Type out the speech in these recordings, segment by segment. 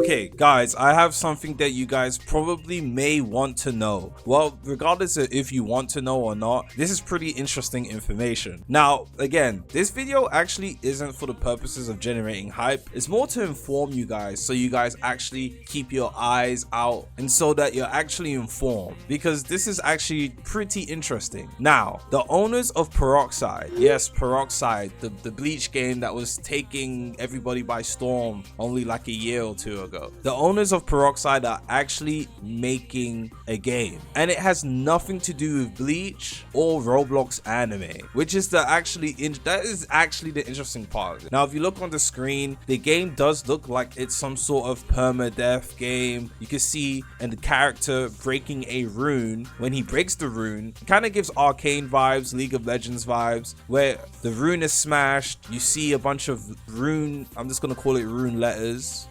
Okay, guys, I have something that you guys probably may want to know. Well, regardless of if you want to know or not, this is pretty interesting information. Now, again, this video actually isn't for the purposes of generating hype. It's more to inform you guys, so you guys actually keep your eyes out and so that you're actually informed, because this is actually pretty interesting. Now, the owners of Peroxide, yes, Peroxide, the Bleach game that was taking everybody by storm only like a year or two ago. The owners of Peroxide are actually making a game, and it has nothing to do with Bleach or Roblox anime, which is that is actually the interesting part of it. Now, if you look on the screen, the game does look like it's some sort of permadeath game. You can see and the character breaking a rune. When he breaks the rune, it kind of gives Arcane vibes, League of Legends vibes, where the rune is smashed. You see a bunch of rune, I'm just gonna call it rune letters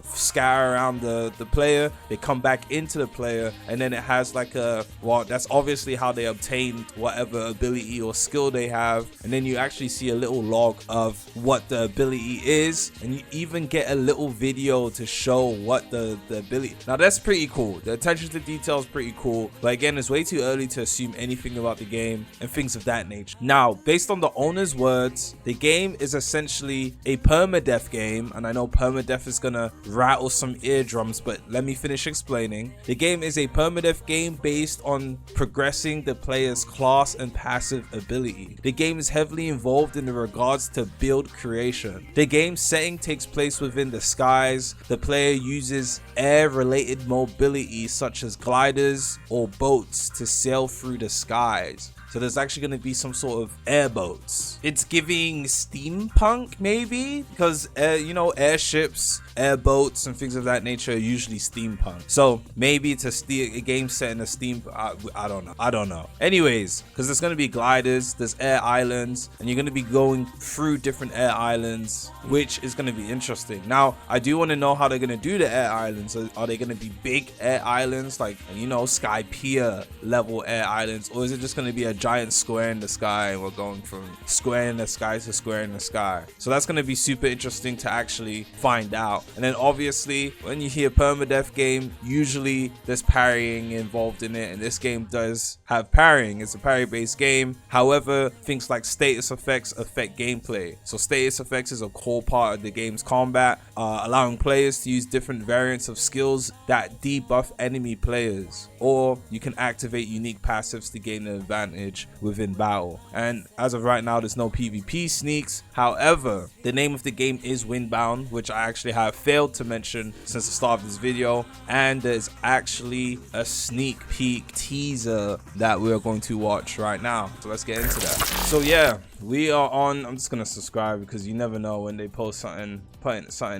scatter around the player. They come back into the player, and then it has like a, well, that's obviously how they obtained whatever ability or skill they have. And then you actually see a little log of what the ability is, and you even get a little video to show what the ability. Now that's pretty cool. The attention to detail is pretty cool, but again, it's way too early to assume anything about the game and things of that nature. Now, based on the owner's words, the game is essentially a permadeath game, and I know permadeath is gonna rattle some eardrums, but let me finish explaining. The game is a permadeath game based on progressing the player's class and passive ability. The game is heavily involved in the regards to build creation. The game's setting takes place within the skies. The player uses air-related mobility such as gliders or boats to sail through the skies. So there's actually going to be some sort of airboats. It's giving steampunk, maybe, because you know, airships, airboats, and things of that nature are usually steampunk. So maybe it's a game set in a steam. I don't know. Anyways, because there's going to be gliders, there's air islands, and you're going to be going through different air islands, which is going to be interesting. Now, I do want to know how they're going to do the air islands. Are they going to be big air islands, like, you know, Skypiea level air islands, or is it just going to be a giant square in the sky, and we're going from square in the sky to square in the sky? So that's going to be super interesting to actually find out. And then obviously, when you hear permadeath game, usually there's parrying involved in it, and this game does have parrying. It's a parry based game. However, things like status effects affect gameplay. So status effects is a core part of the game's combat, allowing players to use different variants of skills that debuff enemy players, or you can activate unique passives to gain an advantage within battle. And as of right now, there's no PvP sneaks. However, the name of the game is Windbound, which I actually have failed to mention since the start of this video, and there's actually a sneak peek teaser that we are going to watch right now. So let's get into that. So yeah, we are on, I'm just gonna subscribe because you never know when they post something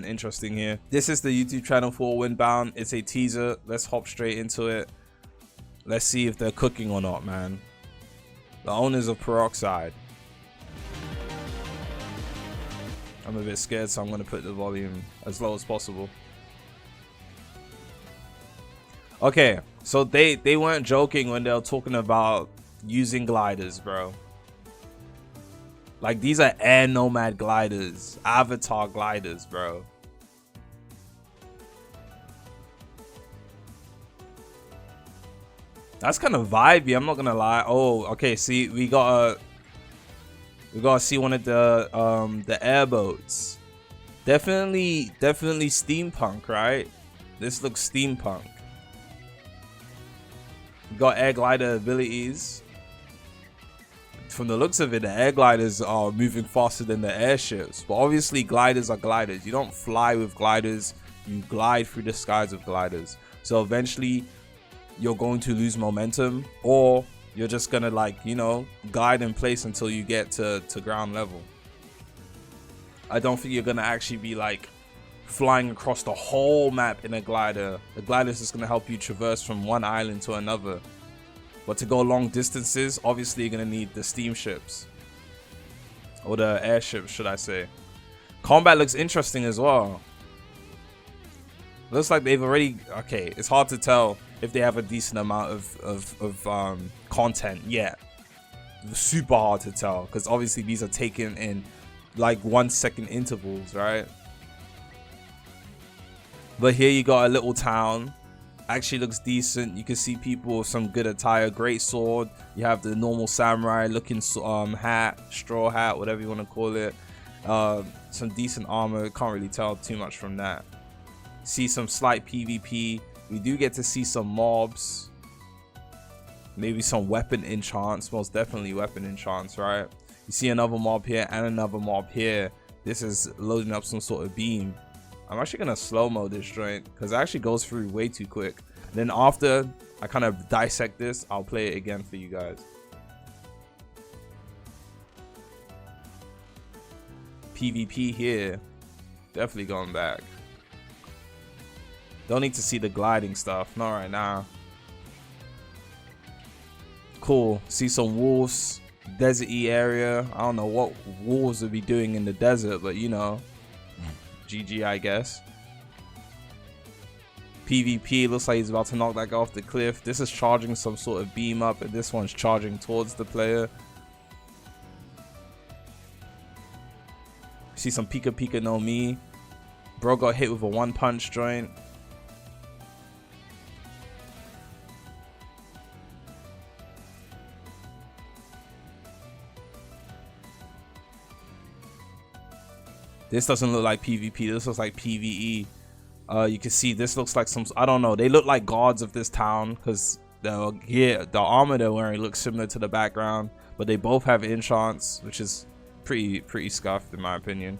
interesting here. This is the YouTube channel for Windbound. It's a teaser. Let's hop straight into it. Let's see if they're cooking or not, man. The owners of Peroxide. I'm a bit scared, so I'm going to put the volume as low as possible. Okay, so they weren't joking when they were talking about using gliders, bro. Like, these are air nomad gliders, avatar gliders, bro. That's kind of vibey, I'm not gonna lie. Oh, okay, see, we gotta see one of the airboats. Definitely steampunk, right? This looks steampunk. We got air glider abilities. From the looks of it, the air gliders are moving faster than the airships. But obviously, gliders are gliders. You don't fly with gliders. You glide through the skies with gliders. So eventually, you're going to lose momentum, or you're just gonna, like, you know, glide in place until you get to ground level. I don't think you're gonna actually be like flying across the whole map in a glider. The glider is just gonna help you traverse from one island to another. But to go long distances, obviously you're gonna need the steamships, or the airships, should I say. Combat looks interesting as well. Looks like they've already, okay, it's hard to tell if they have a decent amount of content yet. Super hard to tell, because obviously these are taken in like 1 second intervals, right? But here you got a little town. Actually looks decent. You can see people with some good attire. Great sword. You have the normal samurai looking hat, straw hat, whatever you want to call it. Some decent armor. Can't really tell too much from that. See some slight PvP. We do get to see some mobs. Maybe some weapon enchants. Most definitely weapon enchants, right? You see another mob here and another mob here. This is loading up some sort of beam. I'm actually gonna slow-mo this joint because it actually goes through way too quick. Then after I kind of dissect this, I'll play it again for you guys. PvP here, definitely going back. Don't need to see the gliding stuff, not right now. Cool, see some wolves, desert-y area. I don't know what wolves would be doing in the desert, but you know, GG I guess. PvP, looks like he's about to knock that guy off the cliff. This is charging some sort of beam up, and this one's charging towards the player. See some Pika Pika no Mi. Bro got hit with a one punch joint. This doesn't look like PvP. This looks like PvE. You can see this looks like some, I don't know. They look like gods of this town because the armor they're wearing looks similar to the background, but they both have enchants, which is pretty scuffed in my opinion.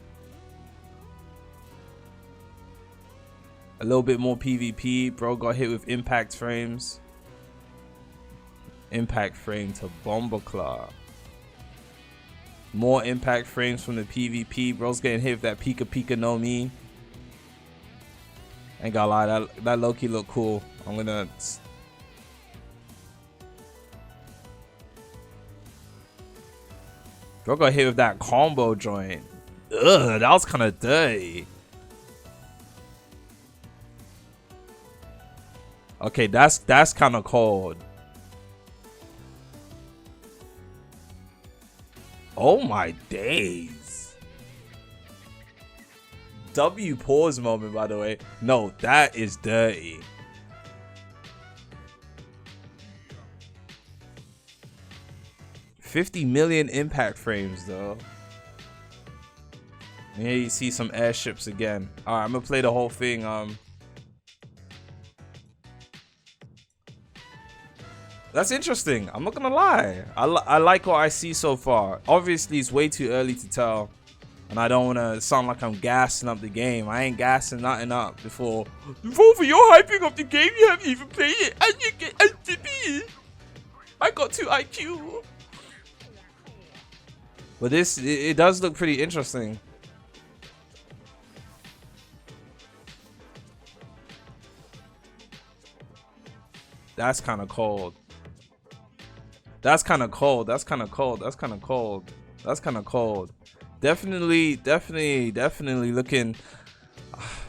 A little bit more PvP. Bro got hit with impact frames. Impact frame to Bomber Claw. More impact frames from the PvP. Bro's getting hit with that Pika Pika no Mi. Ain't gonna lie, that low-key look cool. I'm gonna... Bro got hit with that combo joint. Ugh, that was kind of dirty. Okay, that's kind of cold. Oh my days. W pause moment, by the way. No, that is dirty. $50 million impact frames though. And here you see some airships again. Alright, I'm gonna play the whole thing. That's interesting. I'm not gonna lie. I like what I see so far. Obviously, it's way too early to tell, and I don't want to sound like I'm gassing up the game. I ain't gassing nothing up before. Revolver, you're hyping up the game. You haven't even played it, and you get STP. I got 2 IQ. But this, it does look pretty interesting. That's kind of cold. That's kind of cold. That's kind of cold. That's kind of cold. That's kind of cold. Definitely looking.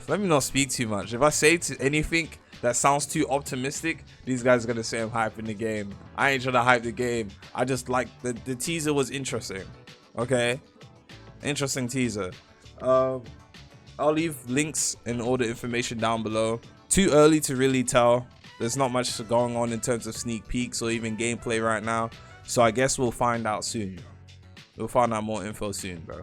Let me not speak too much. If I say anything that sounds too optimistic, these guys are gonna say I'm hyping the game. I ain't trying to hype the game. I just like the teaser was interesting. Okay, interesting teaser. I'll leave links and all the information down below. Too early to really tell. There's not much going on in terms of sneak peeks or even gameplay right now. So I guess we'll find out soon. We'll find out more info soon, bro.